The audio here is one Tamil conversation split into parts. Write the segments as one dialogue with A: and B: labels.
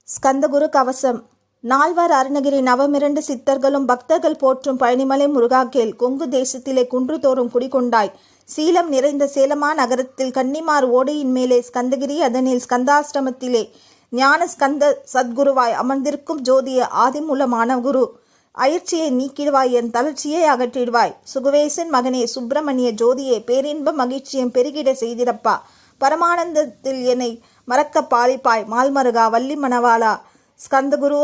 A: ஸ்கந்தகுரு கவசம். நால்வர் அருணகிரி நவமிரண்டு சித்தர்களும் பக்தர்கள் போற்றும் பழனிமலை முருகா கேள். கொங்கு தேசத்திலே குன்று தோறும் குடிகொண்டாய். சீலம் நிறைந்த சேலமா நகரத்தில் கன்னிமார் ஓடையின் மேலே ஸ்கந்தகிரி அதனில் ஸ்கந்தாஷ்டமத்திலே ஞான ஸ்கந்த சத்குருவாய் அமர்ந்திருக்கும் ஜோதிய ஆதிமூலமான குரு. அயற்சியை நீக்கிடுவாய், என் தளர்ச்சியை அகற்றிடுவாய். சுகுவேசன் மகனே சுப்பிரமணிய ஜோதியே, பேரின்ப மகிழ்ச்சியம் பெருகிட செய்திடப்பா. பரமானந்தத்தில் என்னை மறக்க பாலிப்பாய். மால்மருகா வள்ளி மணவாளா ஸ்கந்தகுரு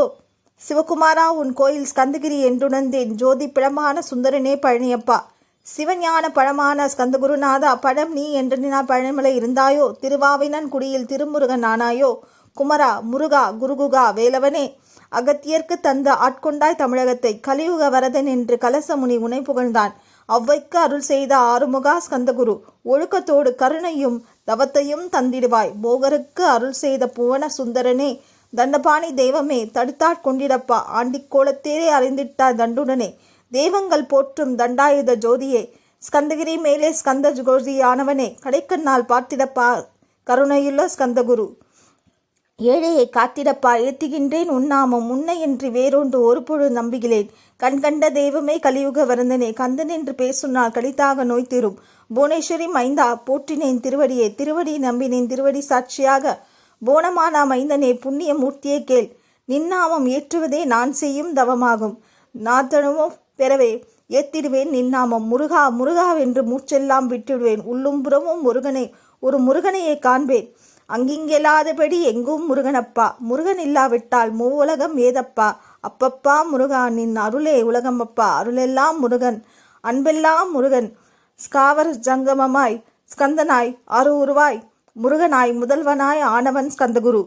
A: சிவகுமாரா, உன் கோயில் ஸ்கந்தகிரி என்றுணர்ந்தேன். ஜோதி பிழமான சுந்தரனே பழனியப்பா. சிவஞான பழமான ஸ்கந்தகுருநாதா, பழம் நீ என்று பழனிமலை இருந்தாயோ. திருவாவினன் குடியில் திருமுருகன் ஆனாயோ. குமரா முருகா குருகுகா வேலவனே, அகத்தியர்க்கு தந்த ஆட்கொண்டாய் தமிழகத்தை. கலியுக வரதன் என்று கலசமுனி உனை புகழ்ந்தான். அவ்வைக்கு அருள் செய்த ஆறுமுகா ஸ்கந்தகுரு, ஒழுக்கத்தோடு கருணையும் தவத்தையும் தந்திடுவாய். போகருக்கு அருள் செய்த புவன சுந்தரனே, தண்டபாணி தெய்வமே, தடுத்தாட் கொண்டிடப்பா. ஆண்டிக்கோலத்தேரே அறிந்திட்டார் தண்டுடனே. தெய்வங்கள் போற்றும் தண்டாயுத ஜோதியே, ஸ்கந்தகிரி மேலே ஸ்கந்த ஜோதியானவனே, கடைக்கண்ணால் பார்த்திடப்பா கருணையுள்ள ஸ்கந்தகுரு. ஏழையை காத்திடப்பா ஏத்துகின்றேன் உன்னாமம். உன்னையின்றி வேறொன்று ஒரு பொழுது நம்புகிறேன். கண்கண்ட தெய்வமே கலியுக வரந்தனே, கந்தன் என்று பேசுனால் கடிதாக நோய் தீரும். புவனேஸ்வரி மைந்தா போற்றினேன் திருவடியே, திருவடி நம்பினேன் திருவடி சாட்சியாக. போனமானா மைந்தனே புண்ணிய மூர்த்தியே கேள். நின்னாமம் ஏற்றுவதே நான் செய்யும் தவமாகும். நாதனமும் பெறவே ஏத்திடுவேன் நின்னாமம். முருகா முருகாவென்று மூச்செல்லாம் விட்டுடுவேன். உள்ளும் புறமும் முருகனை ஒரு முருகனையே காண்பேன். அங்கிங்கெல்லாதபடி எங்கும் முருகனப்பா. முருகன் இல்லாவிட்டால் மூவுலகம் ஏதப்பா. அப்பப்பா முருகா, நின் அருளே உலகமப்பா. அருளெல்லாம் முருகன், அன்பெல்லாம் முருகன். ஸ்காவர ஜங்கமமாய் ஸ்கந்தனாய் அரு உருவாய் முருகனாய் முதல்வனாய் ஆனவன் ஸ்கந்தகுரு.